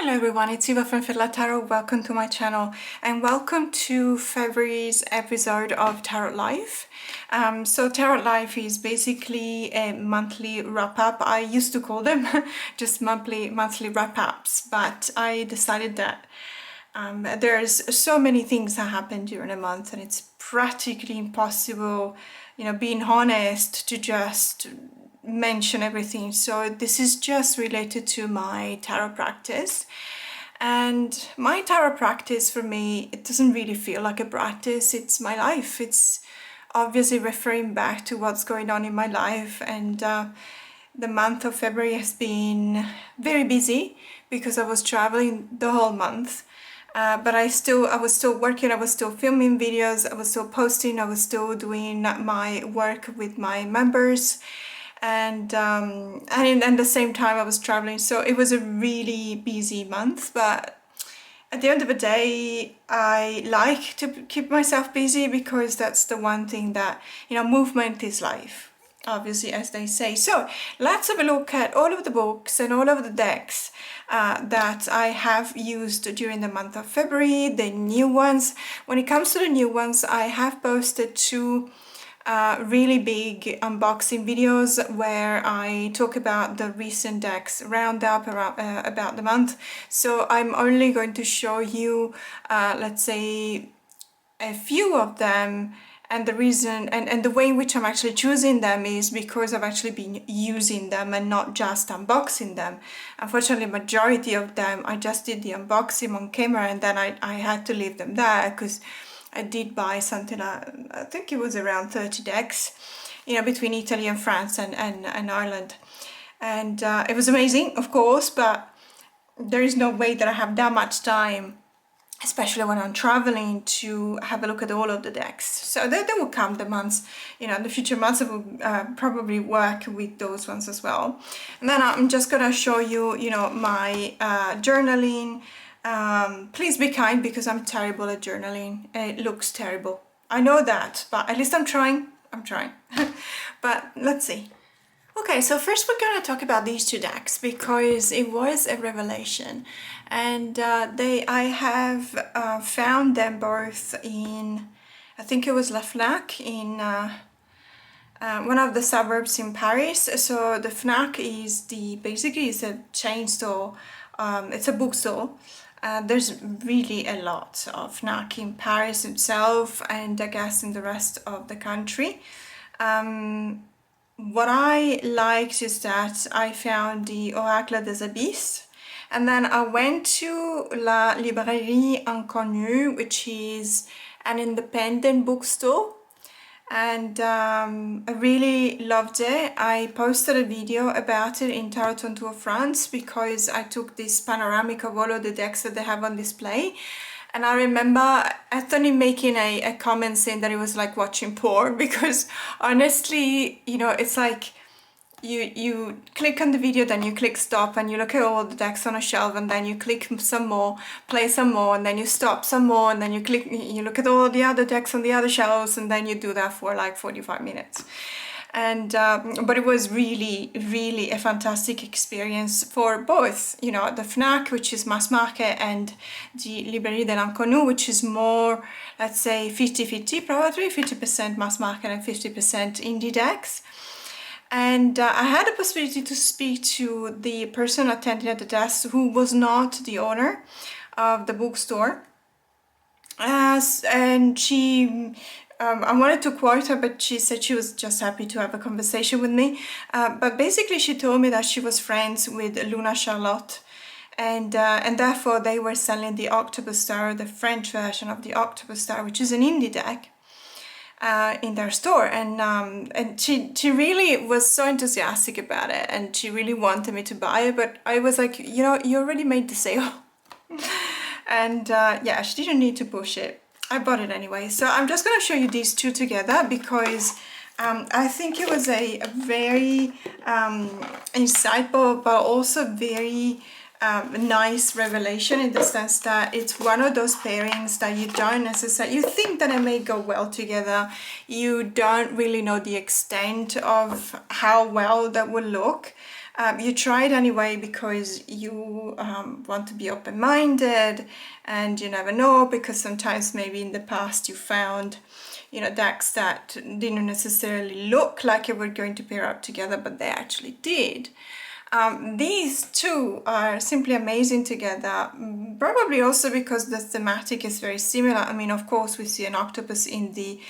Hello everyone, it's Eva from Fidla Tarot. Welcome to my channel and welcome to February's episode of Tarot Life. So Tarot Life is basically a monthly wrap-up. I used to call them just monthly wrap-ups, but I decided that there's so many things that happen during a month and it's practically impossible, being honest, to just mention everything. So this is just related to my tarot practice. And my tarot practice, for me, it doesn't really feel like a practice. It's my life. It's obviously referring back to what's going on in my life. And the month of February has been very busy because I was traveling the whole month. But I was still working, I was still filming videos, I was still posting, I was still doing my work with my members. And at the same time I was traveling, so it was a really busy month. But at the end of the day, I like to keep myself busy because that's the one thing that, movement is life, obviously, as they say. So let's have a look at all of the books and all of the decks that I have used during the month of February, the new ones. When it comes to the new ones, I have posted two really big unboxing videos where I talk about the recent decks roundup about the month. So I'm only going to show you, let's say, a few of them. And the reason and the way in which I'm actually choosing them is because I've actually been using them and not just unboxing them. Unfortunately, majority of them, I just did the unboxing on camera and then I had to leave them there because I did buy something, I think it was around 30 decks, between Italy and France and Ireland. And it was amazing, of course, but there is no way that I have that much time, especially when I'm traveling, to have a look at all of the decks. So there will come the months, the future months, I will probably work with those ones as well. And then I'm just gonna show you, my journaling. Please be kind because I'm terrible at journaling. It looks terrible. I know that, but at least I'm trying. But let's see. Okay, so first we're going to talk about these two decks because it was a revelation, and I have found them both in, I think it was La Fnac in one of the suburbs in Paris. So the Fnac is basically it's a chain store, it's a bookstore. There's really a lot of Fnac in Paris itself and I guess in the rest of the country. What I liked is that I found the Oracle des Abysses, and then I went to La Librairie Inconnue, which is an independent bookstore, and I really loved it. I posted a video about it in Tarot on Tour France because I took this panoramic of all of the decks that they have on display. And I remember Anthony making a comment saying that it was like watching porn because honestly, it's like you click on the video, then you click stop and you look at all the decks on a shelf and then you click some more, play some more, and then you stop some more and then you look at all the other decks on the other shelves and then you do that for like 45 minutes. And but it was really a fantastic experience for both, the Fnac, which is mass market, and the Librairie de l'Inconnu, which is more, let's say, 50-50, probably 50% mass market and 50% indie decks. And I had the possibility to speak to the person attending at the desk who was not the owner of the bookstore, and she I wanted to quote her, but she said she was just happy to have a conversation with me. But basically she told me that she was friends with Luna Charlotte, and therefore they were selling the Octopus Star, the French version of the Octopus Star, which is an indie deck, in their store. And she really was so enthusiastic about it, and she really wanted me to buy it, but I was like, you already made the sale. And yeah, she didn't need to push it. I bought it anyway. So I'm just going to show you these two together because I think it was a very insightful but also very nice revelation, in the sense that it's one of those pairings that you don't necessarily, you think that it may go well together, you don't really know the extent of how well that will look. You try it anyway because you want to be open-minded, and you never know, because sometimes maybe in the past you found, you know, decks that didn't necessarily look like they were going to pair up together, but they actually did. These two are simply amazing together, probably also because the thematic is very similar. I mean, of course, we see an octopus in the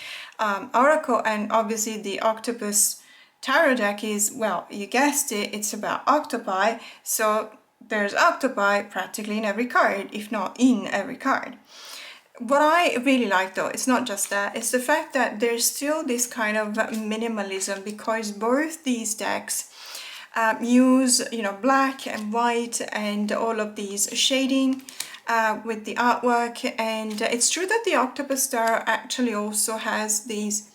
oracle, and obviously the octopus tarot deck is, well, you guessed it, it's about octopi, so there's octopi practically in every card, if not in every card. What I really like though, it's not just that, it's the fact that there's still this kind of minimalism, because both these decks use, you know, black and white and all of these shading with the artwork. And it's true that the octopus star actually also has these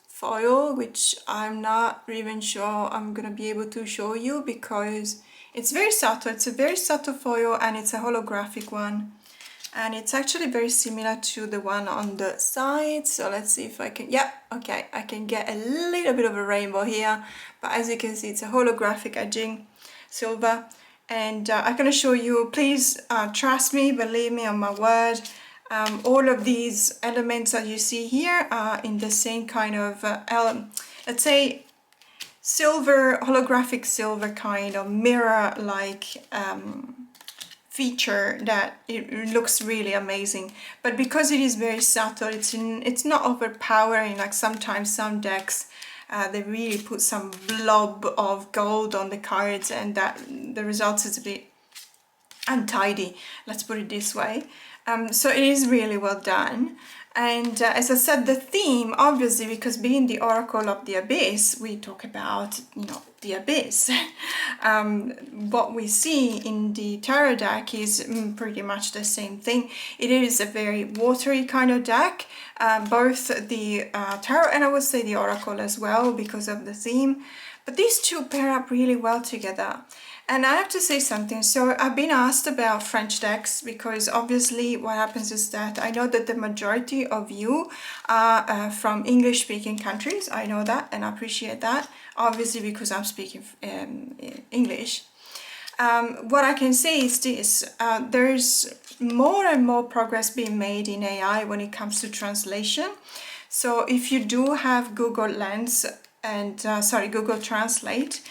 foil, which I'm not even sure I'm gonna be able to show you because it's very subtle. It's a very subtle foil, and it's a holographic one, and it's actually very similar to the one on the side. So let's see if I can, yeah, okay, I can get a little bit of a rainbow here, but as you can see, it's a holographic edging, silver. And I'm gonna show you, please trust me, believe me on my word, all of these elements that you see here are in the same kind of, let's say, silver, holographic silver kind of mirror-like feature, that it looks really amazing. But because it is very subtle, it's not overpowering like sometimes some decks. They really put some blob of gold on the cards, and that the result is a bit untidy, let's put it this way. So it is really well done. And as I said, the theme, obviously, because being the Oracle of the Abyss, we talk about, you know, the Abyss. What we see in the tarot deck is pretty much the same thing. It is a very watery kind of deck, both the tarot and I would say the Oracle as well, because of the theme. But these two pair up really well together. And I have to say something. So I've been asked about French decks, because obviously what happens is that I know that the majority of you are from English-speaking countries. I know that and I appreciate that, obviously, because I'm speaking English. What I can say is this, there's more and more progress being made in AI when it comes to translation. So if you do have Google Lens and, Google Translate,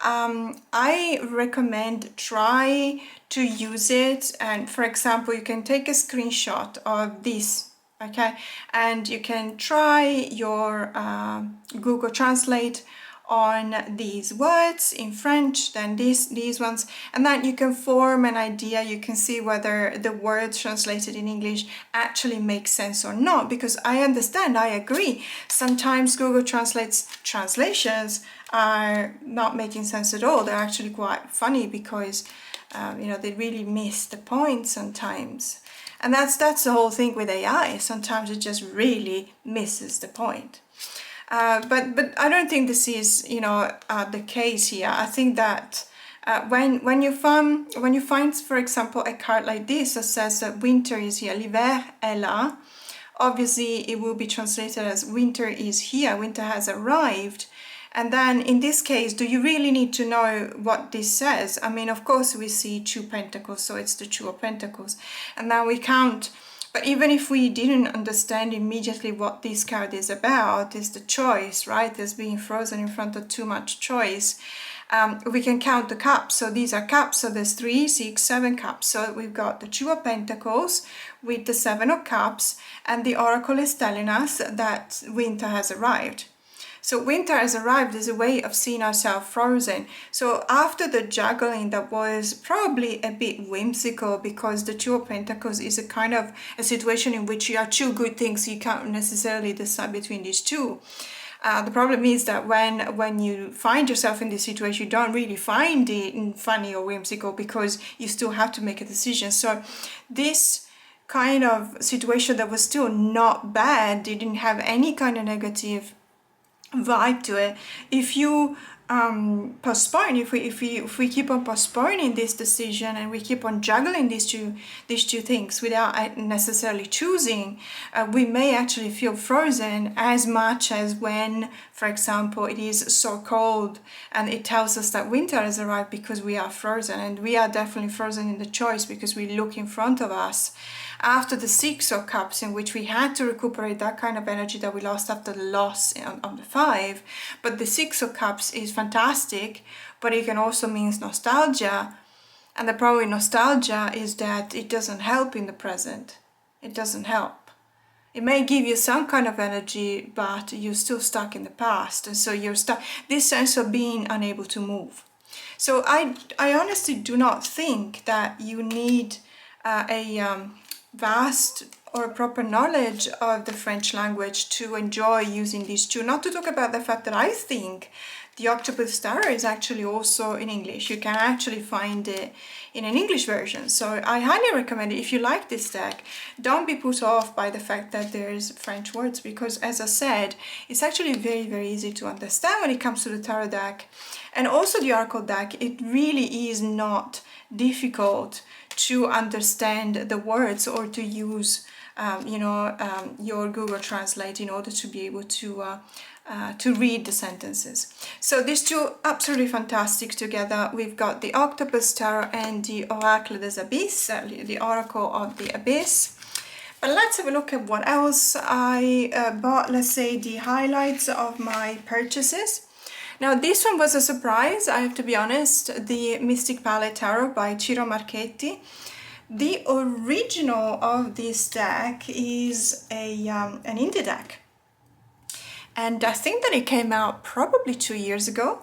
I recommend try to use it. And for example, you can take a screenshot of this, okay, and you can try your Google Translate on these words in French, then these ones, and then you can form an idea. You can see whether the words translated in English actually make sense or not, because I understand, I agree, sometimes Google Translate's translations are not making sense at all. They're actually quite funny, because you know, they really miss the point sometimes. And that's the whole thing with AI. Sometimes it just really misses the point. But I don't think this is, you know, the case here. I think that when you find, for example, a card like this that says that winter is here, l'hiver est là, obviously it will be translated as winter is here, winter has arrived. And then in this case, do you really need to know what this says? I mean, of course we see 2 pentacles, so it's the 2 of pentacles. And now we count. But even if we didn't understand immediately what this card is about, is the choice, right? There's being frozen in front of too much choice. We can count the cups. So these are cups. So there's 3, 6, 7 cups. So we've got the 2 of Pentacles with the 7 of Cups. And the Oracle is telling us that winter has arrived. So winter has arrived is a way of seeing ourselves frozen. So after the juggling that was probably a bit whimsical, because the 2 of Pentacles is a kind of a situation in which you have 2 good things, you can't necessarily decide between these 2. The problem is that when you find yourself in this situation, you don't really find it funny or whimsical, because you still have to make a decision. So this kind of situation that was still not bad, didn't have any kind of negative vibe to it. If you postpone, if we keep on postponing this decision, and we keep on juggling these two things without necessarily choosing, we may actually feel frozen as much as when, for example, it is so cold and it tells us that winter has arrived, because we are frozen, and we are definitely frozen in the choice because we look in front of us. After the Six of Cups, in which we had to recuperate that kind of energy that we lost after the loss of the Five, but the Six of Cups is fantastic, but it can also mean nostalgia. And the problem with nostalgia is that it doesn't help in the present. It doesn't help. It may give you some kind of energy, but you're still stuck in the past, and so you're stuck. This sense of being unable to move. So I honestly do not think that you need a vast or proper knowledge of the French language to enjoy using these two. Not to talk about the fact that I think the Octopus Tarot is actually also in English. You can actually find it in an English version. So I highly recommend it. If you like this deck, don't be put off by the fact that there's French words, because as I said, it's actually very, very easy to understand when it comes to the tarot deck. And also the Oracle deck, it really is not difficult to understand the words or to use your Google Translate in order to be able to read the sentences. So these two absolutely fantastic together. We've got the Octopus Tarot and the Oracle des Abysses, the Oracle of the Abyss. But let's have a look at what else I bought. Let's say the highlights of my purchases. Now this one was a surprise, I have to be honest, the Mystic Palette Tarot by Ciro Marchetti. The original of this deck is an indie deck, and I think that it came out probably 2 years ago.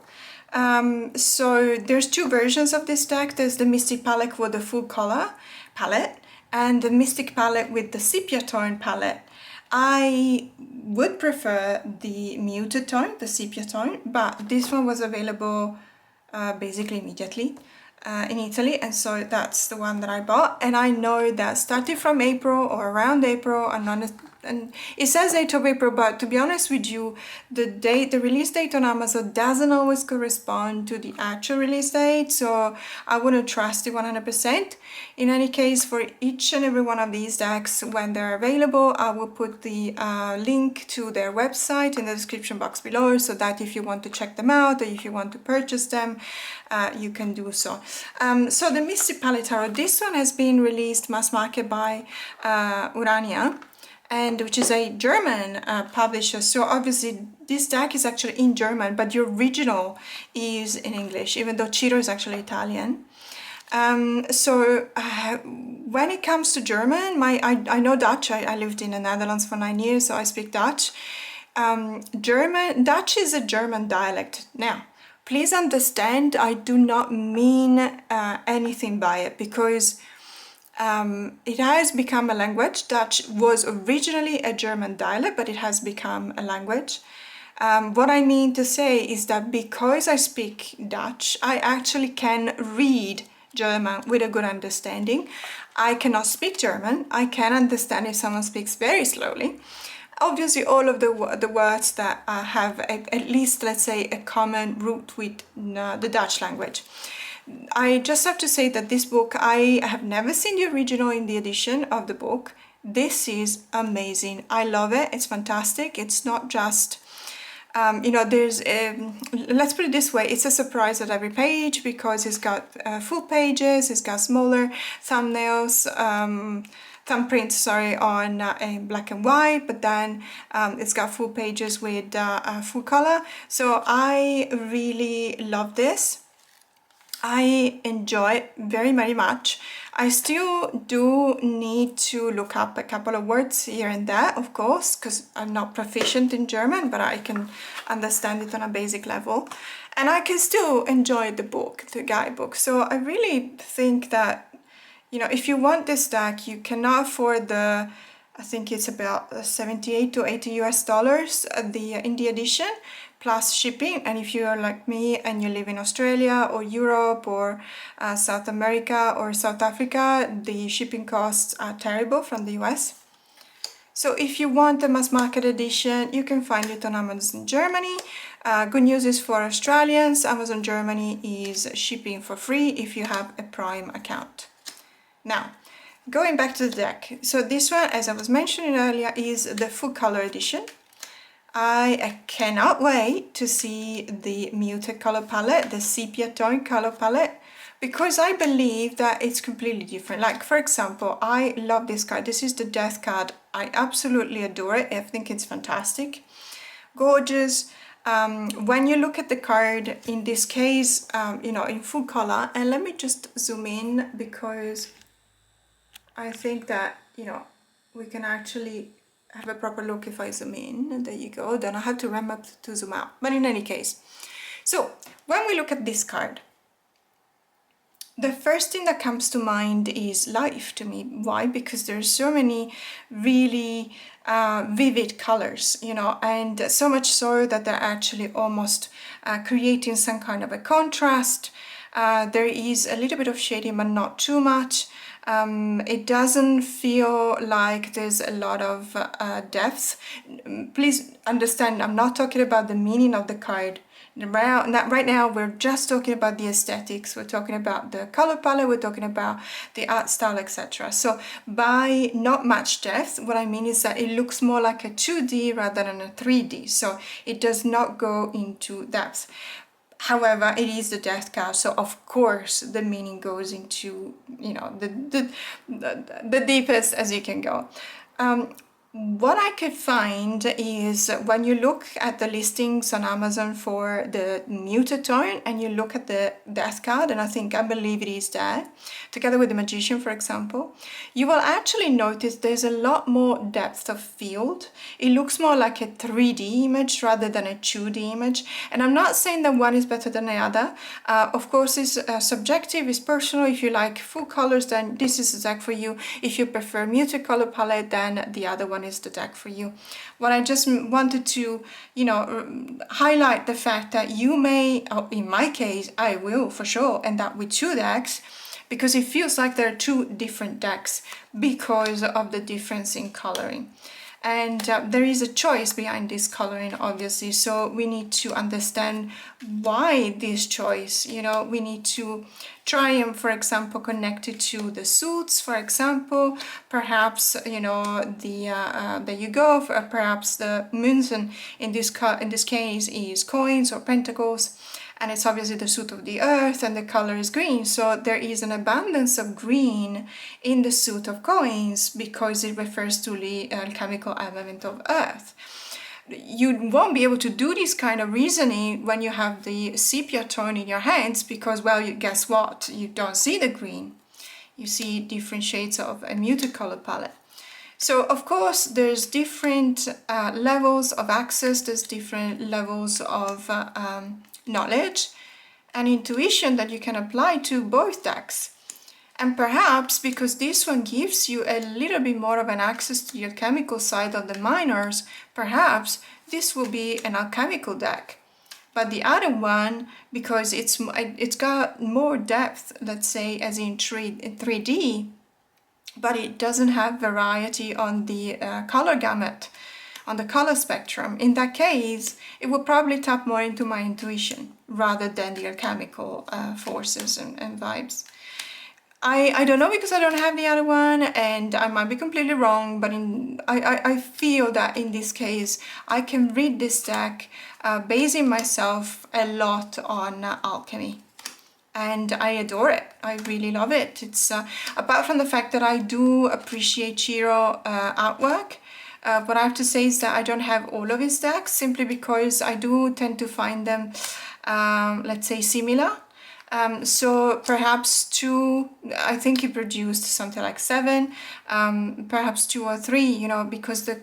So there's two versions of this deck. There's the Mystic Palette with the full color palette, and the Mystic Palette with the sepia tone palette. I would prefer the muted tone, the sepia tone, but this one was available basically immediately in Italy, and so that's the one that I bought. And I know that starting from April or around April, and it says 8th of April, but to be honest with you, the release date on Amazon doesn't always correspond to the actual release date, so I wouldn't trust it 100%. In any case, for each and every one of these decks, when they're available, I will put the link to their website in the description box below, so that if you want to check them out or if you want to purchase them, you can do so. So the Mystic Palette Tarot, this one has been released mass market by Urania, and which is a German publisher. So obviously this deck is actually in German, but the original is in English, even though Ciro is actually Italian. So when it comes to German, I know Dutch. I lived in the Netherlands for 9 years, so I speak Dutch. Dutch is a German dialect. Now, please understand, I do not mean anything by it, because it has become a language. Dutch was originally a German dialect, but it has become a language. What I mean to say is that because I speak Dutch, I actually can read German with a good understanding. I cannot speak German. I can understand if someone speaks very slowly. Obviously, all of the words that have at least, let's say, a common root with the Dutch language. I just have to say that this book, I have never seen the original in the edition of the book. This is amazing. I love it. It's fantastic. It's not just, there's, let's put it this way, it's a surprise at every page, because it's got full pages, it's got smaller thumbnails, thumbprints, sorry, on black and white, but then it's got full pages with full color. So I really love this. I enjoy it very, very much. I still do need to look up a couple of words here and there, of course, because I'm not proficient in German, but I can understand it on a basic level. And I can still enjoy the book, the guidebook. So I really think that, if you want this deck, you cannot afford the, I think it's about 78 to 80 US dollars, the indie edition, plus shipping. And if you're like me and you live in Australia or Europe or South America or South Africa, the shipping costs are terrible from the US. So if you want the mass market edition, you can find it on Amazon Germany. Good news is for Australians, Amazon Germany is shipping for free if you have a Prime account. Now, going back to the deck. So this one, as I was mentioning earlier, is the full color edition. I cannot wait to see the muted color palette, the sepia tone color palette, because I believe that it's completely different. Like, for example, I love this card. This is the Death card. I absolutely adore it. I think it's fantastic. Gorgeous. When you look at the card, in this case, you know, in full color, and let me just zoom in because I think that, you know, we can actually have a proper look if I zoom in. And there you go. Then I have to remember to zoom out. But in any case, so when we look at this card, the first thing that comes to mind is life to me. Why? Because there's so many really vivid colors, you know, and so much so that they're actually almost creating some kind of a contrast. There is a little bit of shading, but not too much. It doesn't feel like there's a lot of depth. Please understand, I'm not talking about the meaning of the card. Right now, we're just talking about the aesthetics. We're talking about the color palette. We're talking about the art style, etc. So by not much depth, what I mean is that it looks more like a 2D rather than a 3D. So it does not go into depth. However, it is the Death card, so of course the meaning goes into, you know, the deepest as you can go. What I could find is when you look at the listings on Amazon for the muted tone and you look at the Death card, and I believe it is there, together with the Magician, for example, you will actually notice there's a lot more depth of field. It looks more like a 3D image rather than a 2D image. And I'm not saying that one is better than the other. Of course, it's subjective, it's personal. If you like full colors, then this is the deck for you. If you prefer muted color palette, then the other one is the deck for you. What I just wanted to, you know, highlight the fact that you may, in my case, I will for sure end up with two decks, because it feels like there are two different decks because of the difference in coloring. And there is a choice behind this coloring, obviously, so we need to understand why this choice, you know. We need to try and, for example, connect it to the suits, for example, perhaps, you know, there you go, perhaps the moons, and in this case is coins or pentacles. And it's obviously the suit of the earth, and the color is green. So there is an abundance of green in the suit of coins because it refers to the chemical element of earth. You won't be able to do this kind of reasoning when you have the sepia tone in your hands because, well, guess what? You don't see the green. You see different shades of a muted color palette. So, of course, there's different levels of access. There's different levels of knowledge and intuition that you can apply to both decks. And perhaps because this one gives you a little bit more of an access to the alchemical side of the minors, perhaps this will be an alchemical deck. But the other one, because it's got more depth, let's say, as in 3D, but it doesn't have variety on the color gamut, on the color spectrum. In that case, it will probably tap more into my intuition rather than the alchemical forces and vibes. I don't know because I don't have the other one, and I might be completely wrong, but I feel that in this case I can read this deck basing myself a lot on alchemy. And I adore it. I really love it. It's apart from the fact that I do appreciate Chiro artwork, what I have to say is that I don't have all of his decks simply because I do tend to find them, let's say, similar. So perhaps two, I think he produced something like 7, perhaps 2 or 3, you know, because the,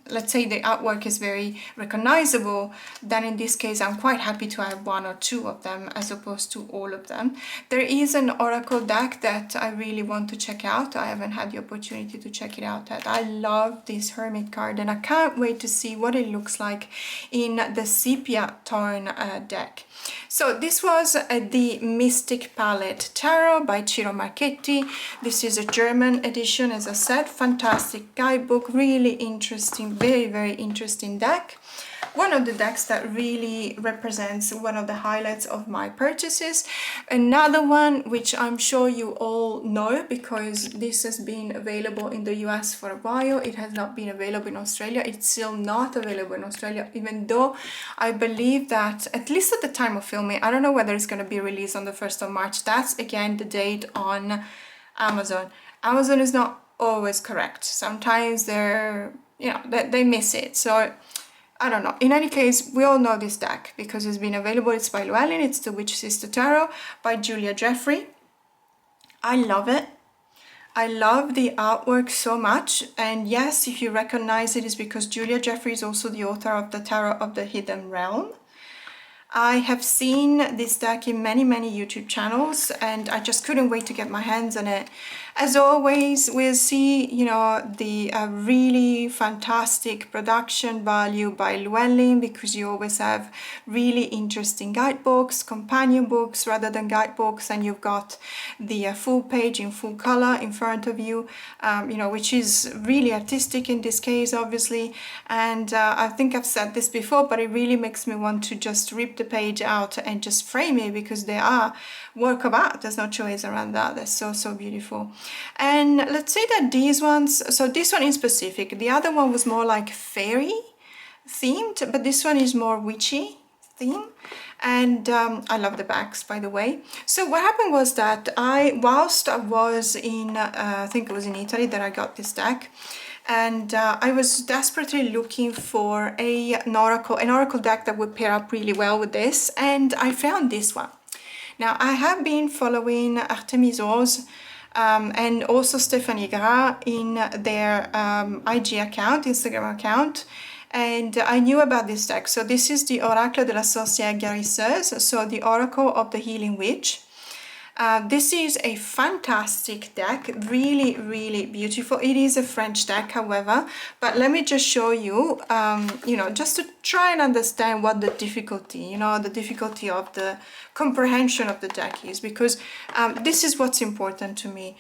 let's say the artwork is very recognizable, then in this case I'm quite happy to have 1 or 2 of them as opposed to all of them. There is an Oracle deck that I really want to check out. I haven't had the opportunity to check it out yet. I love this Hermit card and I can't wait to see what it looks like in the sepia tone deck. So this was the Mystic Palette Tarot by Ciro Marchetti. This is a German edition, as I said, fantastic guidebook, really interesting, very, very interesting deck. one of the decks that really represents one of the highlights of my purchases. Another one which I'm sure you all know, because this has been available in the US for a while. It has not been available in Australia. It's still not available in Australia, even though I believe that, at least at the time of filming, I don't know whether it's going to be released on the 1st of March. That's again the date on Amazon. Amazon is not always correct. Sometimes they're, you know, they miss it. So I don't know. In any case, we all know this deck because it's been available. It's by Llewellyn. It's the Witch Sister Tarot by Julia Jeffrey. I love it. I love the artwork so much. And yes, if you recognize it, it's because Julia Jeffrey is also the author of the Tarot of the Hidden Realm. I have seen this deck in many YouTube channels, and I just couldn't wait to get my hands on it. As always, we'll see, you know, the really fantastic production value by Llewellyn, because you always have really interesting guidebooks, companion books rather than guidebooks, and you've got the full page in full color in front of you, you know, which is really artistic in this case, obviously. And I think I've said this before, but it really makes me want to just rip the page out and just frame it, because they are work of art. There's no choice around that. They're so beautiful. And let's say that these ones, so this one in specific, the other one was more like fairy themed, but this one is more witchy theme. And I love the backs, by the way. So what happened was that whilst I was in, I think it was in Italy that I got this deck, and I was desperately looking for an oracle deck that would pair up really well with this, and I found this one. Now, I have been following Artemis Oz and also Stéphanie Gras in their IG account, Instagram account, and I knew about this deck. So this is the Oracle de la Sorciere Guérisseuse, so the Oracle of the Healing Witch. This is a fantastic deck, really beautiful. It is a French deck, however, but let me just show you, you know, just to try and understand what the difficulty, you know, the difficulty of the comprehension of the deck is, because this is what's important to me,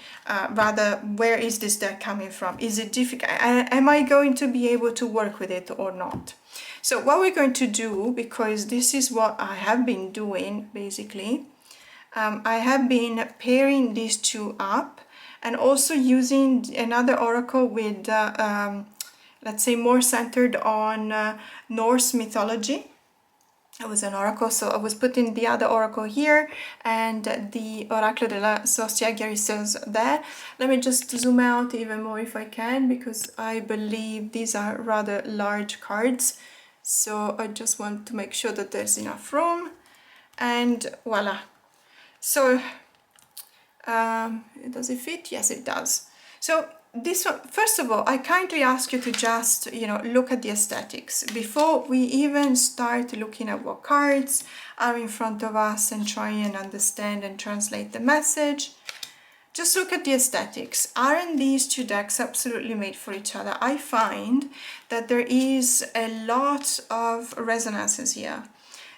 rather, where is this deck coming from? Is it difficult? Am I going to be able to work with it or not? So what we're going to do, because this is what I have been doing, basically, I have been pairing these two up and also using another oracle with, let's say, more centered on Norse mythology. It was an oracle, so I was putting the other oracle here and the Oracle de la Sorciere Guérisseuse there. Let me just zoom out even more if I can, because I believe these are rather large cards. So I just want to make sure that there's enough room, and voila. So, does it fit? Yes, it does. So this one, first of all, I kindly ask you to just, you know, look at the aesthetics before we even start looking at what cards are in front of us and try and understand and translate the message. Just look at the aesthetics. Aren't these two decks absolutely made for each other? I find that there is a lot of resonances here.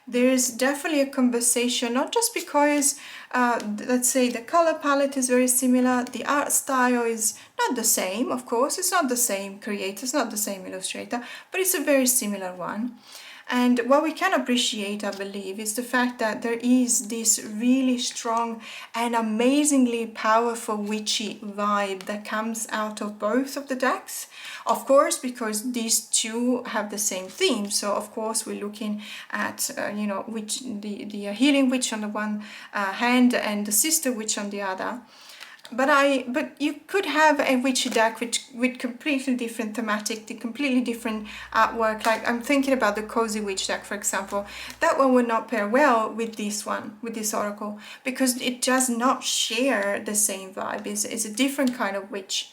There is definitely a conversation, not just because, let's say, the color palette is very similar, the art style is not the same, of course, it's not the same creator, it's not the same illustrator, but it's a very similar one. And what we can appreciate, I believe, is the fact that there is this really strong and amazingly powerful witchy vibe that comes out of both of the decks. Of course, because these two have the same theme. So, of course, we're looking at, you know, the healing witch on the one hand and the sister witch on the other. But you could have a witchy deck with completely different thematic, the completely different artwork. Like I'm thinking about the cozy witch deck, for example. That one would not pair well with this one, with this oracle, because it does not share the same vibe. It's a different kind of witch.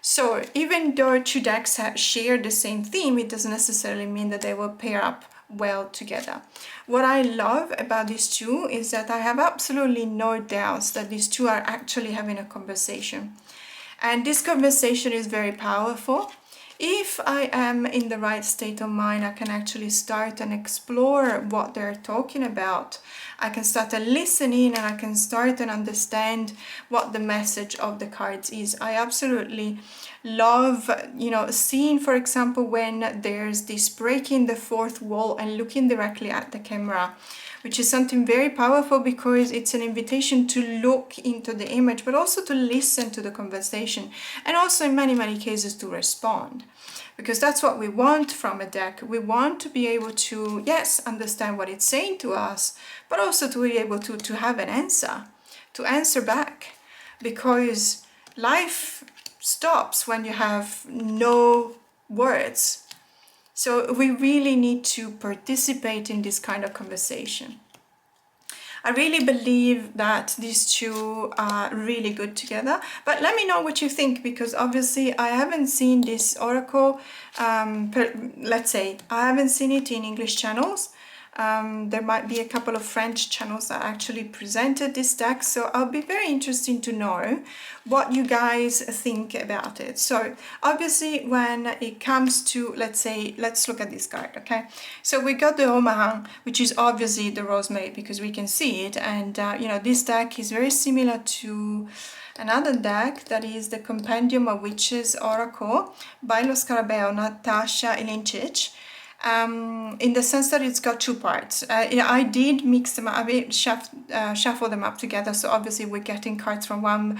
So even though two decks share the same theme, it doesn't necessarily mean that they will pair up well together. What I love about these two is that I have absolutely no doubts that these two are actually having a conversation. And this conversation is very powerful. If I am in the right state of mind, I can actually start and explore what they're talking about. I can start to listen in, and I can start and understand what the message of the cards is. I absolutely love, seeing, for example, when there's this breaking the fourth wall and looking directly at the camera, which is something very powerful because it's an invitation to look into the image, but also to listen to the conversation, and also in many, many cases to respond. Because that's what we want from a deck. We want to be able to, yes, understand what it's saying to us, but also to be able to have an answer, to answer back. Because life stops when you have no words. So we really need to participate in this kind of conversation. I really believe that these two are really good together, but let me know what you think, because obviously I haven't seen this oracle, let's say, I haven't seen it in English channels. There might be a couple of French channels that actually presented this deck, so I'll be very interested to know what you guys think about it. So obviously when it comes to, let's say, let's look at this card, okay? So we got the romarin, which is obviously the rosemary, because we can see it, and this deck is very similar to another deck that is the Compendium of Witches Oracle by Lo Scarabeo, Natasha Ilincic. In the sense that it's got two parts. I did mix them up, shuffle them up together, so obviously we're getting cards from one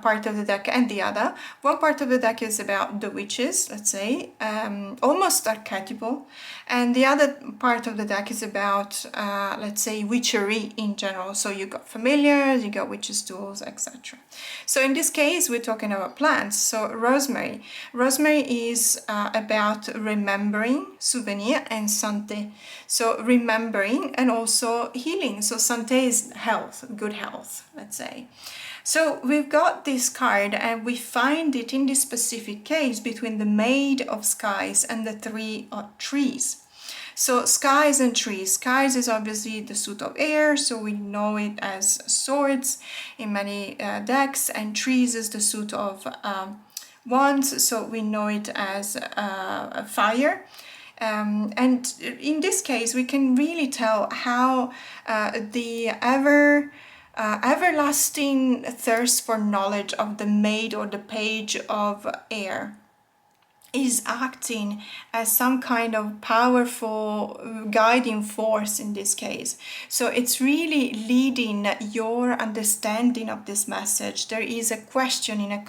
part of the deck and the other. One part of the deck is about the witches, let's say, almost archetypal, and the other part of the deck is about, let's say, witchery in general. So you got familiars, you got witches' tools, etc. So in this case, we're talking about plants. So rosemary. Rosemary is about remembering, souvenir, and santé. So remembering and also healing. So santé is health, good health, let's say. So we've got this card, and we find it in this specific case between the Maid of Skies and the Three of Trees. So skies and trees. Skies is obviously the suit of air, so we know it as swords in many decks, and trees is the suit of wands, so we know it as fire. And in this case, we can really tell how the everlasting thirst for knowledge of the maid or the page of air is acting as some kind of powerful guiding force in this case. So it's really leading your understanding of this message. There is a questioning, a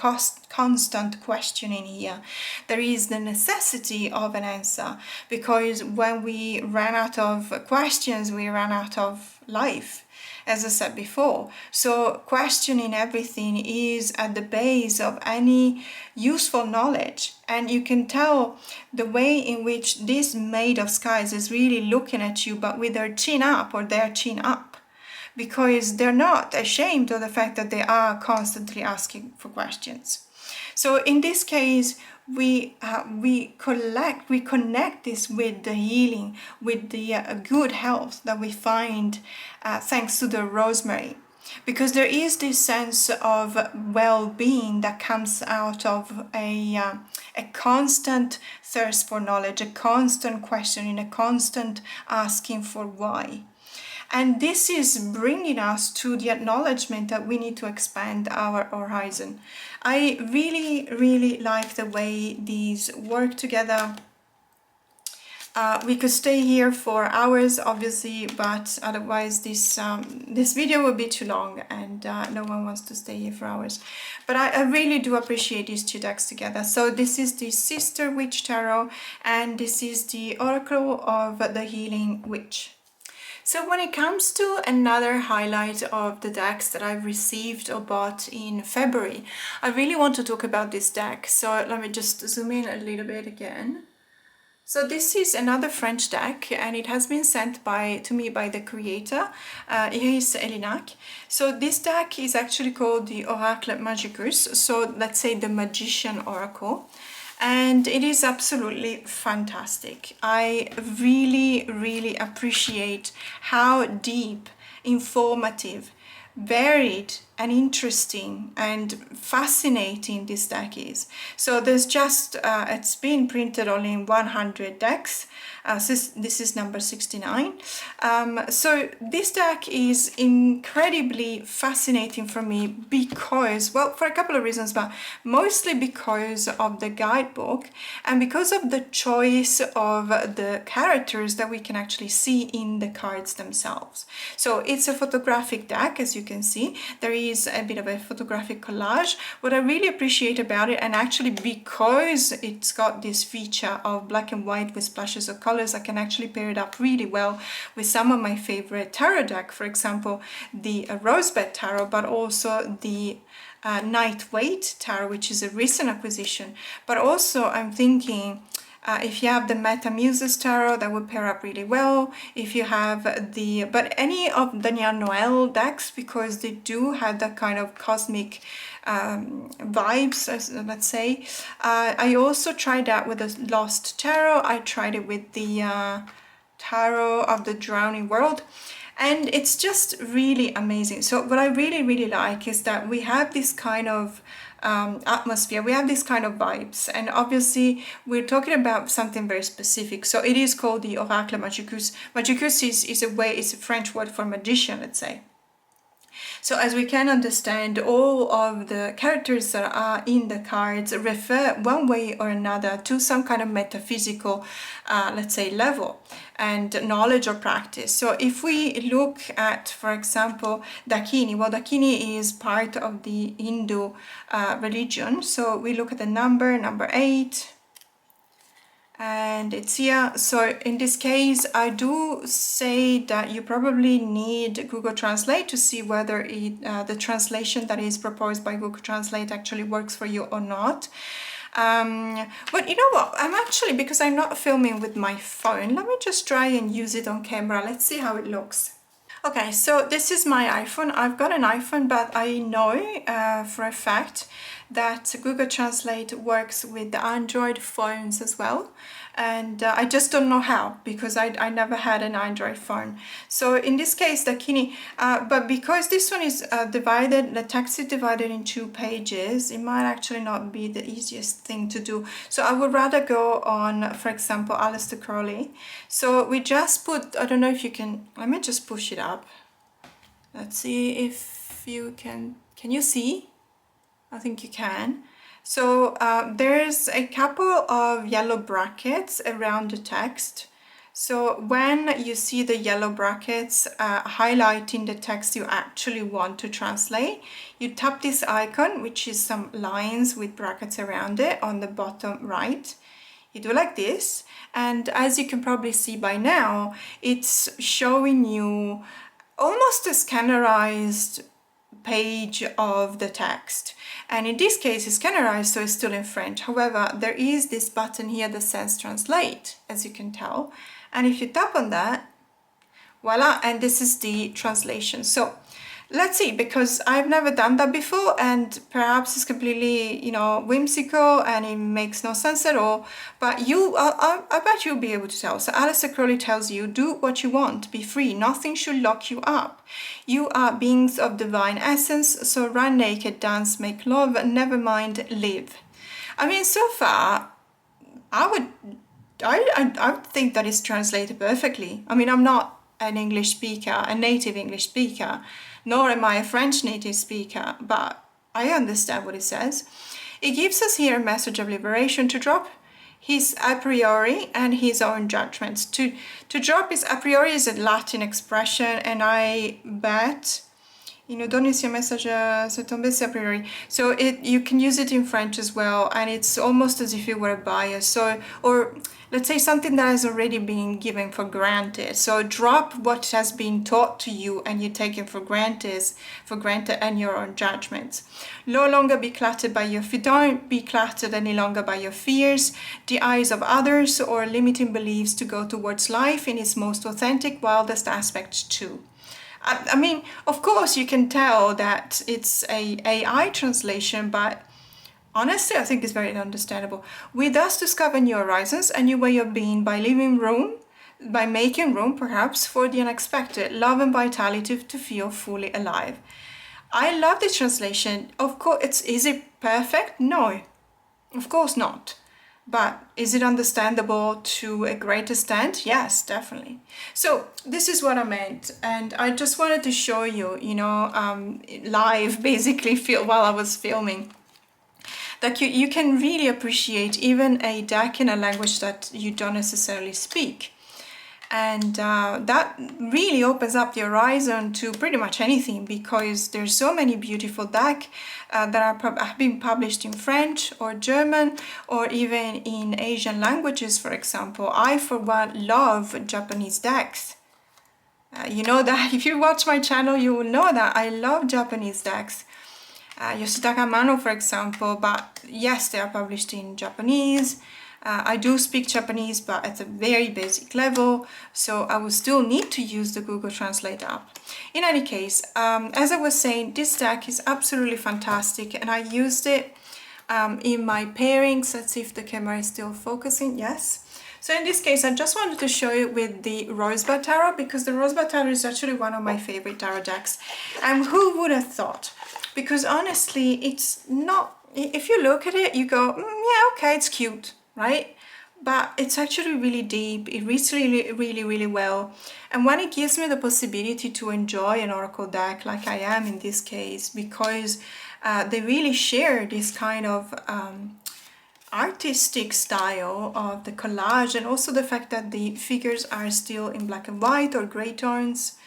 constant questioning here. There is the necessity of an answer, because when we run out of questions, we run out of life, as I said before. So questioning everything is at the base of any useful knowledge. And you can tell the way in which this Maid of Skies is really looking at you, but with their chin up, or their chin up, because they're not ashamed of the fact that they are constantly asking for questions. So in this case, we connect this with the healing, with the good health that we find thanks to the rosemary, because there is this sense of well-being that comes out of a constant thirst for knowledge, a constant questioning, a constant asking for why. And this is bringing us to the acknowledgement that we need to expand our horizon. I really, really like the way these work together. We could stay here for hours, obviously, but otherwise this video will be too long, and no one wants to stay here for hours. But I really do appreciate these two decks together. So this is the Sister Witch Tarot, and this is the Oracle of the Healing Witch. So when it comes to another highlight of the decks that I've received or bought in February, I really want to talk about this deck. So let me just zoom in a little bit again. So this is another French deck, and it has been sent to me by the creator, Iris Elinac. So this deck is actually called the Oracle Magicus, so let's say the Magician Oracle. And it is absolutely fantastic. I really, really appreciate how deep, informative, varied, and interesting and fascinating this deck is. So there's just, it's been printed only in 100 decks. This is number 69. So this deck is incredibly fascinating for me because, well, for a couple of reasons, but mostly because of the guidebook and because of the choice of the characters that we can actually see in the cards themselves. So it's a photographic deck, as you can see. There is a bit of a photographic collage. What I really appreciate about it, and actually because it's got this feature of black and white with splashes of colors, I can actually pair it up really well with some of my favorite tarot deck, for example, the Rosebud Tarot, but also the Nightweight Tarot, which is a recent acquisition. But also I'm thinking, if you have the Metamuses Tarot, that would pair up really well. If you have but any of the Danielle Noel decks, because they do have that kind of cosmic vibes, let's say. I also tried that with the Lost Tarot. I tried it with the Tarot of the Drowning World. And it's just really amazing. So what I really like is that we have this kind of atmosphere, we have this kind of vibes, and obviously we're talking about something very specific. So it is called the Oracle Magicus. Magicus is a French word for magician, let's say. So as we can understand, all of the characters that are in the cards refer one way or another to some kind of metaphysical, let's say, level and knowledge or practice. So if we look at, for example, Dakini, well, Dakini is part of the Hindu religion. So we look at the number 8, and it's here. So in this case, I do say that you probably need Google Translate to see whether the translation that is proposed by Google Translate actually works for you or not. But you know what, I'm actually, because I'm not filming with my phone, let me just try and use it on camera. Let's see how it looks. Okay, so this is my iPhone. I've got an iPhone, but I know for a fact that Google Translate works with the Android phones as well. And I just don't know how, because I never had an Android phone. So in this case, Dakini, but because this one is divided, the text is divided in 2 pages, it might actually not be the easiest thing to do. So I would rather go on, for example, Aleister Crowley. So we just put, I don't know if you can, let me just push it up. Let's see if you can you see? I think you can. So there's a couple of yellow brackets around the text. So when you see the yellow brackets highlighting the text you actually want to translate, you tap this icon, which is some lines with brackets around it on the bottom right. You do like this, and as you can probably see by now, it's showing you almost a scannerized page of the text. And in this case, it's scannerized, so it's still in French. However, there is this button here that says translate, as you can tell. And if you tap on that, voila, and this is the translation. So let's see, because I've never done that before, and perhaps it's completely, whimsical and it makes no sense at all, but I bet you'll be able to tell. So Aleister Crowley tells you, do what you want, be free, nothing should lock you up. You are beings of divine essence, so run naked, dance, make love, never mind, live. I mean, so far, I would think that it's translated perfectly. I mean, I'm not an English speaker, a native English speaker, nor am I a French native speaker, but I understand what it says. It gives us here a message of liberation to drop his a priori and his own judgments. To drop his a priori is a Latin expression, and I bet, donner sia message se tombesse a priori. So you can use it in French as well, and it's almost as if you were a bias. So, or let's say something that has already been given for granted. So drop what has been taught to you and you take it for granted and your own judgments. No longer be cluttered by don't be cluttered any longer by your fears, the eyes of others, or limiting beliefs to go towards life in its most authentic, wildest aspects too. I mean, of course you can tell that it's a AI translation, but honestly, I think it's very understandable. We thus discover new horizons, a new way of being by making room, perhaps, for the unexpected, love and vitality to feel fully alive. I love the translation. Of course, is it perfect? No, of course not. But is it understandable to a great extent? Yes, definitely. So this is what I meant, and I just wanted to show you, live, basically, feel while I was filming, that you can really appreciate even a deck in a language that you don't necessarily speak. And that really opens up the horizon to pretty much anything, because there's so many beautiful decks that have been published in French or German or even in Asian languages, for example. I, for one, love Japanese decks. You know that if you watch my channel, you will know that I love Japanese decks. Yoshitaka Mano, for example, but yes, they are published in Japanese. I do speak Japanese, but at a very basic level, so I will still need to use the Google Translate app. In any case, as I was saying, this deck is absolutely fantastic, and I used it in my pairings. Let's see if the camera is still focusing. Yes. So in this case, I just wanted to show you with the Rosebud Tarot, because the Rosebud Tarot is actually one of my favorite tarot decks. And who would have thought? Because honestly, it's not, if you look at it, you go, yeah, okay, it's cute, right? But it's actually really deep. It reads really well. And when it gives me the possibility to enjoy an oracle deck like I am in this case, because they really share this kind of artistic style of the collage, and also the fact that the figures are still in black and white or gray tones,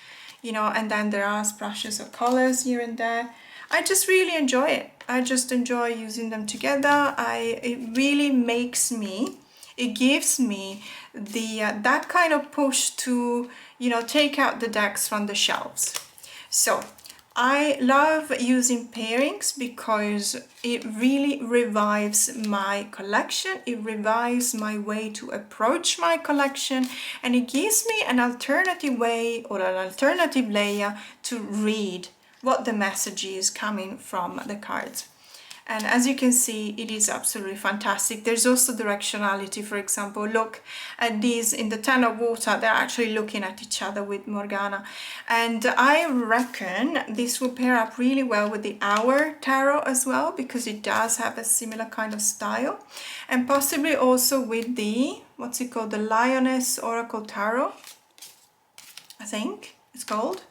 and then there are splashes of colors here and there. I just really enjoy it. I just enjoy using them together. It really makes me, it gives me the that kind of push to, take out the decks from the shelves. So I love using pairings because it really revives my collection. It revives my way to approach my collection, and it gives me an alternative way or an alternative layer to read what the message is coming from the cards. And as you can see, it is absolutely fantastic. There's also directionality. For example, look at these in the Ten of Water. They're actually looking at each other with Morgana. And I reckon this will pair up really well with the Hour Tarot as well, because it does have a similar kind of style. And possibly also with the, what's it called? The Lioness Oracle Tarot, I think it's called.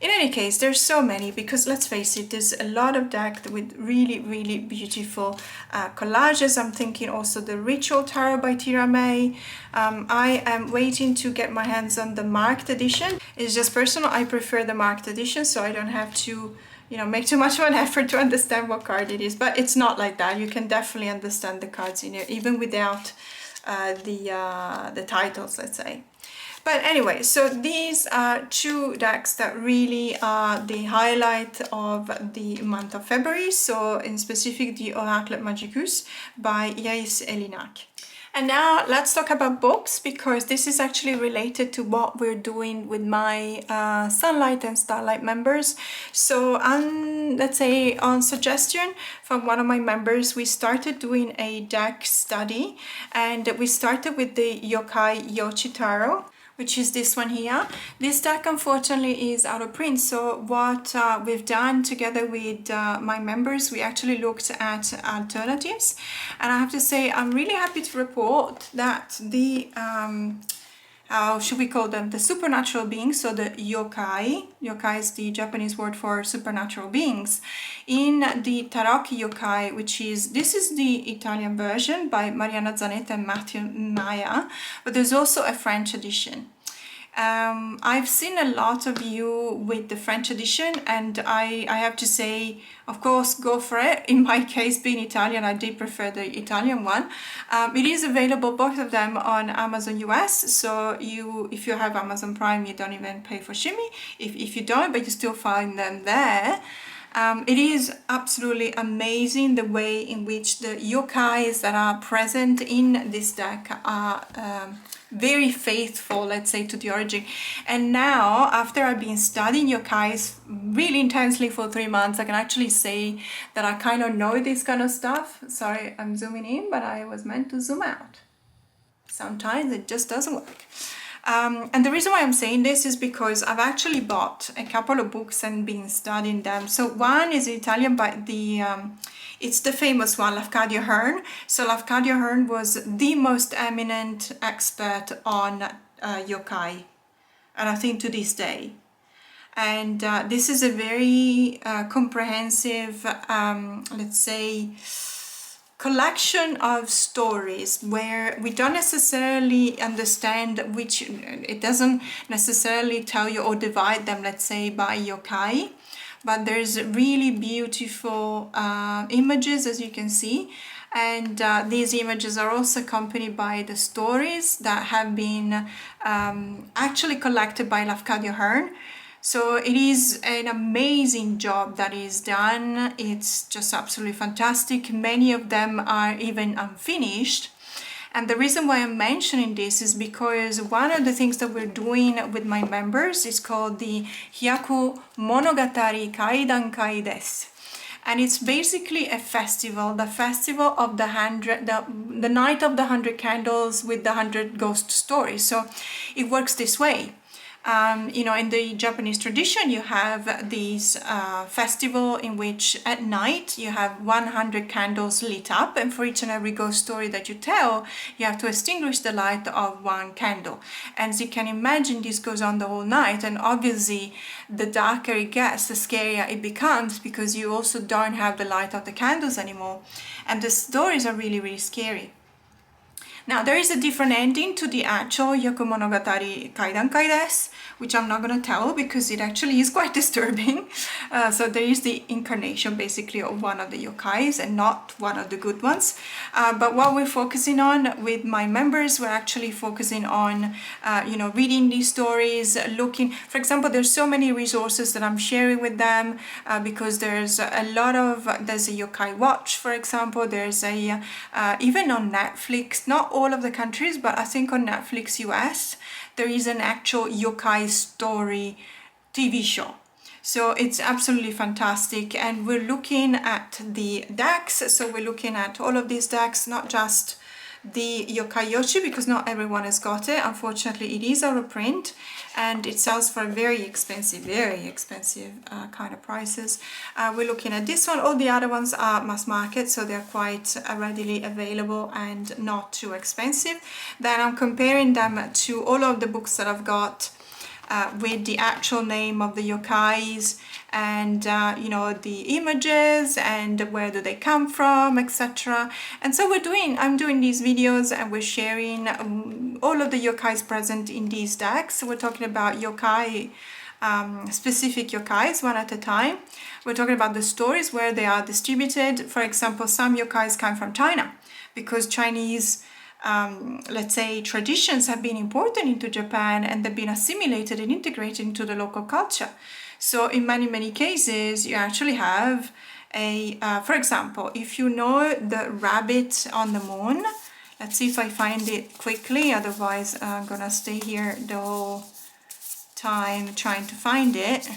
In any case, there's so many, because let's face it, there's a lot of decks with really beautiful collages. I'm thinking also the Ritual Tarot by Tira May. I am waiting to get my hands on the marked edition. It's just personal. I prefer the marked edition, so I don't have to, make too much of an effort to understand what card it is. But it's not like that. You can definitely understand the cards in it, even without the titles, let's say. But anyway, so these are two decks that really are the highlight of the month of February. So in specific, the Oracle Magicus by Iris Elinak. And now let's talk about books, because this is actually related to what we're doing with my Sunlight and Starlight members. So let's say on suggestion from one of my members, we started doing a deck study, and we started with the Yokai Yochi Tarot, which is this one here. This deck unfortunately is out of print, so what we've done together with my members, we actually looked at alternatives, and I have to say I'm really happy to report that the how should we call them, the supernatural beings, so the yokai is the Japanese word for supernatural beings, in the Tarocchi Yokai, which is, this is the Italian version by Mariana Zanetta and Matthew Maya, but there's also a French edition. I've seen a lot of you with the French edition, and I have to say, of course, go for it. In my case, being Italian, I did prefer the Italian one. It is available, both of them, on Amazon US, so if you have Amazon Prime, you don't even pay for shipping. If you don't, but you still find them there. It is absolutely amazing the way in which the yokais that are present in this deck are very faithful, let's say, to the origin. And now, after I've been studying yokais really intensely for 3 months, I can actually say that I kind of know this kind of stuff. Sorry, I'm zooming in, but I was meant to zoom out. Sometimes it just doesn't work. And the reason why I'm saying this is because I've actually bought a couple of books and been studying them. So one is Italian by it's the famous one, Lafcadio Hearn. So Lafcadio Hearn was the most eminent expert on yokai, and I think to this day. And this is a very comprehensive, let's say, collection of stories where we don't necessarily understand which, it doesn't necessarily tell you or divide them, let's say, by yokai, but there's really beautiful images, as you can see. And these images are also accompanied by the stories that have been actually collected by Lafcadio Hearn. So it is an amazing job that is done. It's just absolutely fantastic. Many of them are even unfinished. And the reason why I'm mentioning this is because one of the things that we're doing with my members is called the Hyaku Monogatari Kaidankai desu. And it's basically a festival, the festival of the night of the 100 candles with the 100 ghost stories. So it works this way. You know, in the Japanese tradition, you have this festival in which at night you have 100 candles lit up, and for each and every ghost story that you tell, you have to extinguish the light of one candle. And as you can imagine, this goes on the whole night, and obviously the darker it gets, the scarier it becomes, because you also don't have the light of the candles anymore, and the stories are really, really scary. Now, there is a different ending to the actual Hyaku Monogatari Kaidankai desu, which I'm not going to tell because it actually is quite disturbing. So there is the incarnation basically of one of the yokais and not one of the good ones. But what we're focusing on with my members, we're actually focusing on, you know, reading these stories, looking, for example, there's so many resources that I'm sharing with them because there's a lot of, there's a yokai watch, for example, there's a, even on Netflix, not all of the countries, but I think on Netflix US, there is an actual yokai story TV show. So it's absolutely fantastic. And we're looking at the decks. So we're looking at all of these decks, not just the Yokai Yoshi, because not everyone has got it. Unfortunately, it is out of print and it sells for very expensive kind of prices. We're looking at this one. All the other ones are mass market, so they're quite readily available and not too expensive. Then I'm comparing them to all of the books that I've got with the actual name of the yokais and you know, the images and where do they come from, etc. And so I'm doing these videos and we're sharing all of the yokais present in these decks. So we're talking about yokai, specific yokais one at a time. We're talking about the stories where they are distributed. For example, some yokais come from China because Chinese let's say traditions have been imported into Japan and they've been assimilated and integrated into the local culture. So in many cases you actually have a, for example, if you know the rabbit on the moon, let's see if I find it quickly, otherwise I'm gonna stay here the whole time trying to find it.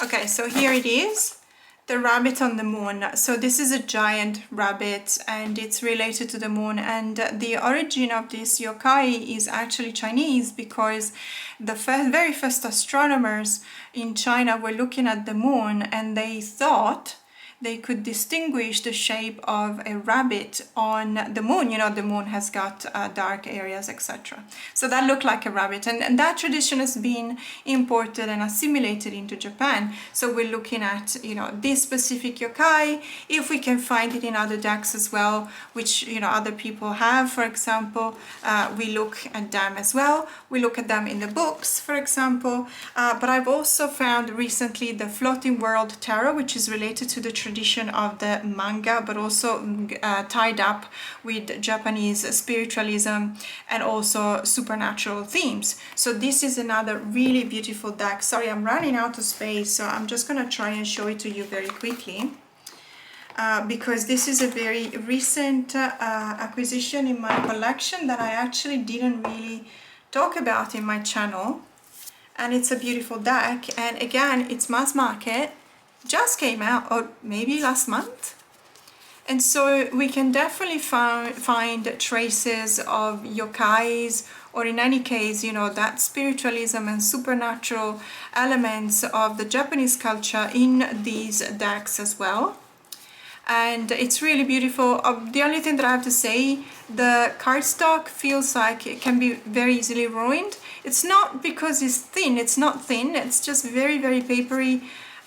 Okay, so here it is. The rabbit on the moon. So this is a giant rabbit and it's related to the moon, and the origin of this yokai is actually Chinese because the very first astronomers in China were looking at the moon and they thought they could distinguish the shape of a rabbit on the moon. You know, the moon has got dark areas, etc. So that looked like a rabbit, and that tradition has been imported and assimilated into Japan. So we're looking at, you know, this specific yokai, if we can find it in other decks as well, which, you know, other people have, for example, we look at them as well. We look at them in the books, for example, but I've also found recently the Floating World Tarot, which is related to the tradition of the manga, but also tied up with Japanese spiritualism and also supernatural themes. So this is another really beautiful deck. Sorry, I'm running out of space, so I'm just gonna try and show it to you very quickly. Because this is a very recent acquisition in my collection that I actually didn't really talk about in my channel, and it's a beautiful deck, and again, it's mass market, just came out, or maybe last month, and so we can definitely find traces of yokais or in any case, you know, that spiritualism and supernatural elements of the Japanese culture in these decks as well. And it's really beautiful. The only thing that I have to say, the cardstock feels like it can be very easily ruined. It's not because it's thin, it's not thin, it's just very, very papery,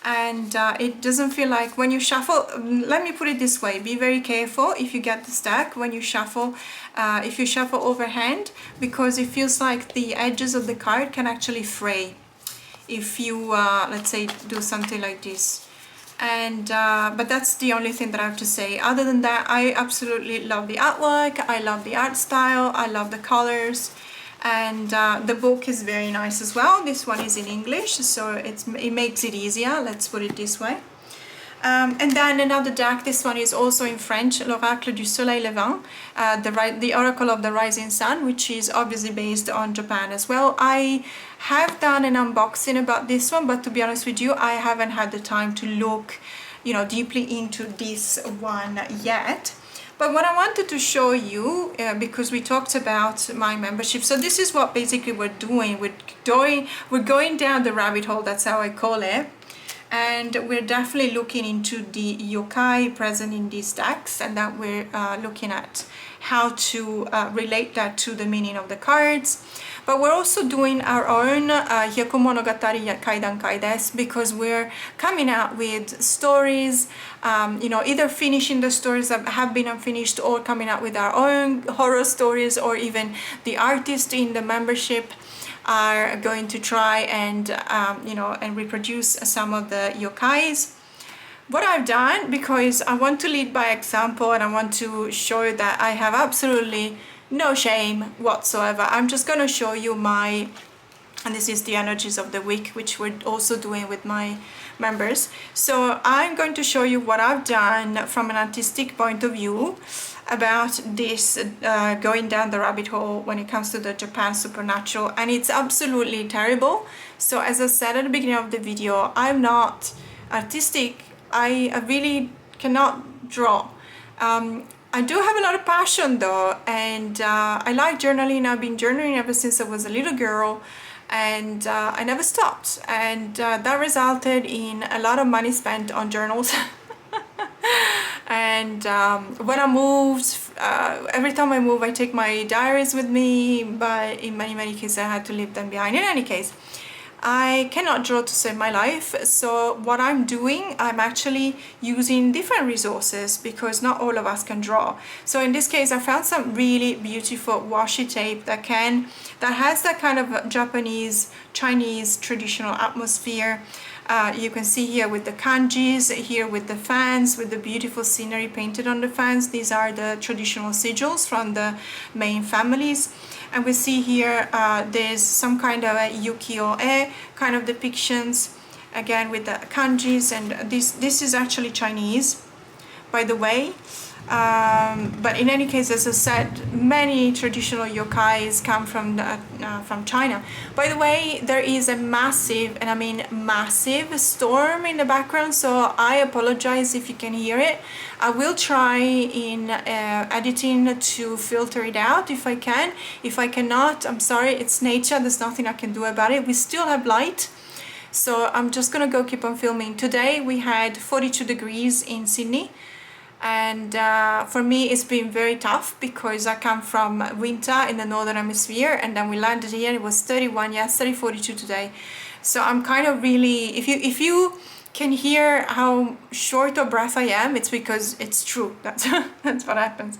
and it doesn't feel like when you shuffle. Let me put it this way, be very careful if you get this deck when you shuffle, if you shuffle overhand, because it feels like the edges of the card can actually fray if you let's say do something like this. And but that's the only thing that I have to say. Other than that, I absolutely love the artwork, I love the art style, I love the colors, and the book is very nice as well. This one is in English, so it makes it easier, let's put it this way. And then another deck, this one is also in French, L'Oracle du Soleil Levant, the Oracle of the Rising Sun, which is obviously based on Japan as well. I have done an unboxing about this one, but to be honest with you, I haven't had the time to look, you know, deeply into this one yet. But what I wanted to show you, because we talked about my membership, so this is what basically we're doing. We're going down the rabbit hole, that's how I call it. And we're definitely looking into the yokai present in these decks, and that we're looking at how to relate that to the meaning of the cards. But we're also doing our own Hyaku Monogatari Kaidan Kaides, because we're coming out with stories, you know, either finishing the stories that have been unfinished, or coming out with our own horror stories, or even the artists in the membership are going to try and you know, and reproduce some of the yokais. What I've done, because I want to lead by example and I want to show that I have absolutely no shame whatsoever, I'm just going to show you my, and this is the energies of the week, which we're also doing with my members. So I'm going to show you what I've done from an artistic point of view about this going down the rabbit hole when it comes to the Japan supernatural, and it's absolutely terrible. So as I said at the beginning of the video, I'm not artistic. I really cannot draw. I do have a lot of passion though, and I like journaling. I've been journaling ever since I was a little girl, and I never stopped, and that resulted in a lot of money spent on journals. And when I moved, every time I move I take my diaries with me, but in many cases I had to leave them behind. In any case, I cannot draw to save my life, so what I'm doing, I'm actually using different resources, because not all of us can draw. So in this case I found some really beautiful washi tape that has that kind of Japanese, Chinese traditional atmosphere. You can see here with the kanjis, here with the fans, with the beautiful scenery painted on the fans. These are the traditional sigils from the main families. And we see here there's some kind of a ukiyo-e kind of depictions, again with the kanjis, and this is actually Chinese, by the way. But in any case, as I said, many traditional yokais come from China. By the way, there is a massive, and I mean massive, storm in the background, so I apologize if you can hear it. I will try in editing to filter it out if I can. If I cannot, I'm sorry, it's nature, there's nothing I can do about it. We still have light, so I'm just gonna go keep on filming. Today we had 42 degrees in Sydney. And for me it's been very tough, because I come from winter in the northern hemisphere, and then we landed here and it was 31 yesterday, 42 today. So I'm kind of really, if you can hear how short of breath I am, it's because it's true. That's that's what happens.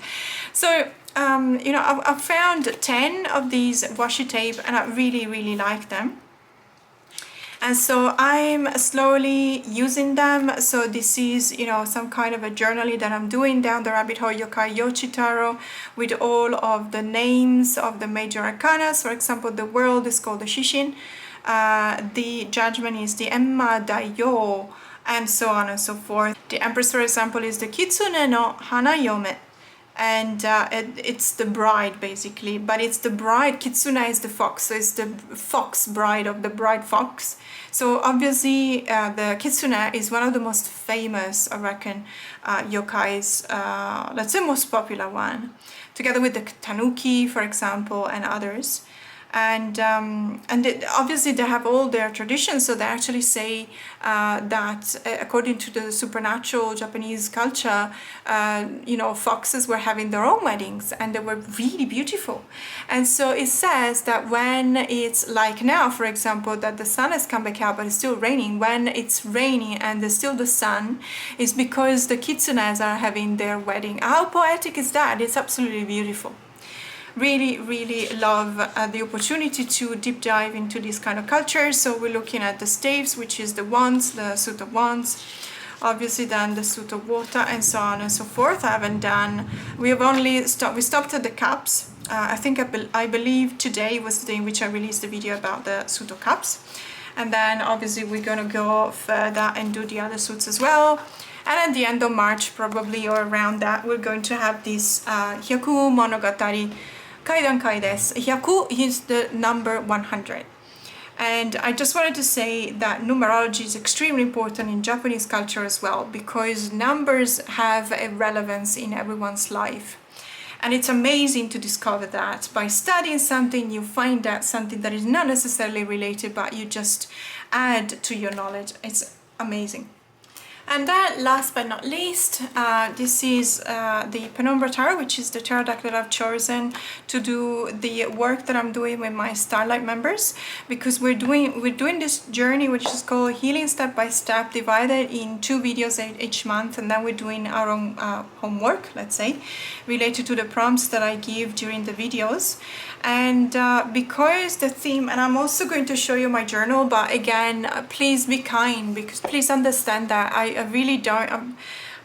So you know, I've found 10 of these washi tape and I really like them. And so I'm slowly using them. So this is, you know, some kind of a journaling that I'm doing down the rabbit hole yokai yochitaro, with all of the names of the major arcanas. For example, the world is called the Shishin, the judgment is the Emma Daiyo, and so on and so forth. The Empress, for example, is the Kitsune no Hanayome, and it's the bride basically, but it's the bride. Kitsune is the fox, so it's the fox bride of the bride fox. So obviously the Kitsune is one of the most famous, I reckon, yokais, let's say most popular one, together with the Tanuki, for example, and others. And obviously they have all their traditions. So they actually say that according to the supernatural Japanese culture, foxes were having their own weddings, and they were really beautiful. And so it says that when it's like now, for example, that the sun has come back out but it's still raining, when it's raining and there's still the sun, is because the kitsunes are having their wedding. How poetic is that? It's absolutely beautiful. Really, really love the opportunity to deep dive into this kind of culture. So we're looking at the staves, which is the wands, the suit of wands, obviously then the suit of water, and so on and so forth. I haven't done, we have only stopped, we stopped at the cups. I believe today was the day in which I released the video about the suit of cups. And then obviously we're gonna go further and do the other suits as well. And at the end of March, probably, or around that, we're going to have this Hyaku Monogatari Kaidankai desu. Hyaku is the number 100. And I just wanted to say that numerology is extremely important in Japanese culture as well, because numbers have a relevance in everyone's life. And it's amazing to discover that. By studying something, you find out something that is not necessarily related, but you just add to your knowledge. It's amazing. And then last but not least, this is the Penumbra Tarot, which is the tarot deck that I've chosen to do the work that I'm doing with my Starlight members, because we're doing this journey which is called Healing Step by Step, divided in 2 videos each month, and then we're doing our own homework, let's say, related to the prompts that I give during the videos. And because the theme, and I'm also going to show you my journal, but again, please be kind, because please understand that I really don't,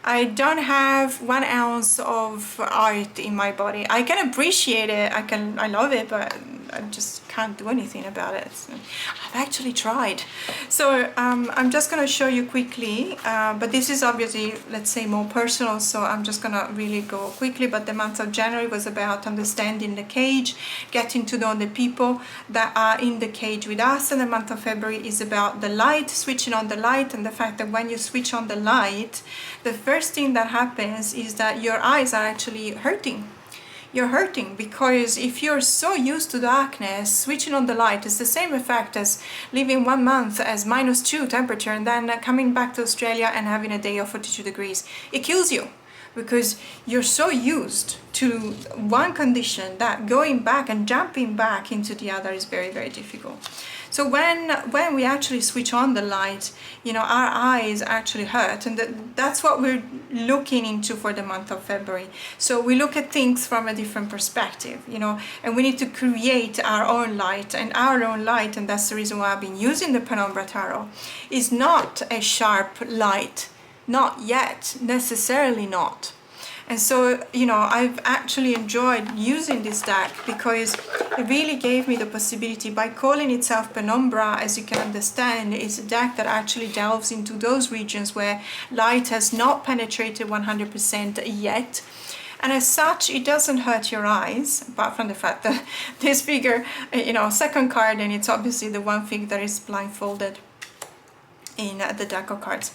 I don't have 1 ounce of art in my body. I can appreciate it, I love it, but I just can't do anything about it. So I've actually tried. So I'm just gonna show you quickly, but this is obviously, let's say, more personal, so I'm just gonna really go quickly. But the month of January was about understanding the cage, getting to know the people that are in the cage with us, and the month of February is about the light, switching on the light, and the fact that when you switch on the light, the first thing that happens is that your eyes are actually hurting. You're hurting, because if you're so used to darkness, switching on the light is the same effect as living 1 month as -2 temperature and then coming back to Australia and having a day of 42 degrees. It kills you, because you're so used to one condition that going back and jumping back into the other is very, very difficult. So when we actually switch on the light, our eyes actually hurt, and that's what we're looking into for the month of February. So we look at things from a different perspective, and we need to create our own light, and our own light, and that's the reason why I've been using the Penumbra Tarot, is not a sharp light, not yet, necessarily not. And so, I've actually enjoyed using this deck, because it really gave me the possibility, by calling itself Penumbra, as you can understand, it's a deck that actually delves into those regions where light has not penetrated 100% yet. And as such, it doesn't hurt your eyes, apart from the fact that this figure, second card, and it's obviously the one figure that is blindfolded in the deck of cards.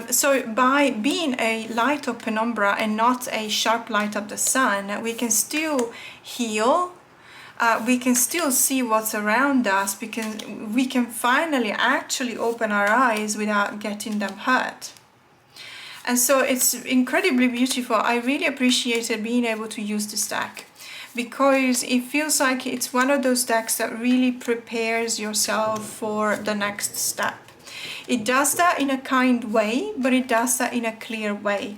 So by being a light of Penumbra and not a sharp light of the sun, we can still heal, we can still see what's around us, because we can finally actually open our eyes without getting them hurt. And so it's incredibly beautiful. I really appreciated being able to use this deck, because it feels like it's one of those decks that really prepares yourself for the next step. It does that in a kind way, but it does that in a clear way.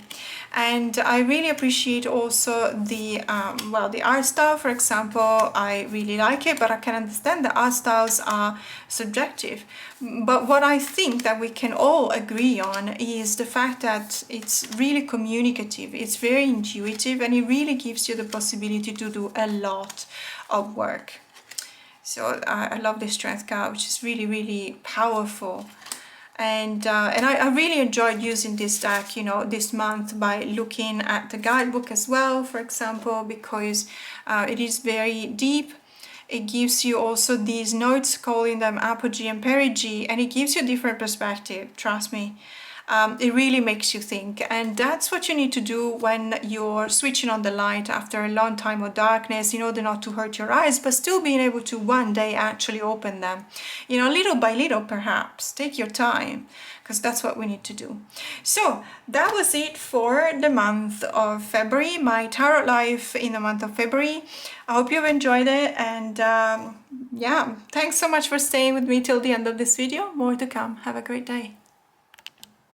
And I really appreciate also the art style, for example. I really like it, but I can understand that art styles are subjective. But what I think that we can all agree on is the fact that it's really communicative, it's very intuitive, and it really gives you the possibility to do a lot of work. So I love the Strength card, which is really, really powerful. And I really enjoyed using this deck, you know, this month, by looking at the guidebook as well, for example, because it is very deep. It gives you also these notes, calling them apogee and perigee, and it gives you a different perspective, trust me. It really makes you think, and that's what you need to do when you're switching on the light after a long time of darkness, in order not to hurt your eyes, but still being able to one day actually open them, you know, little by little. Perhaps take your time, because that's what we need to do. So that was it for the month of February, my tarot life in the month of February. I hope you've enjoyed it, and yeah, thanks so much for staying with me till the end of this video. More to come. Have a great day.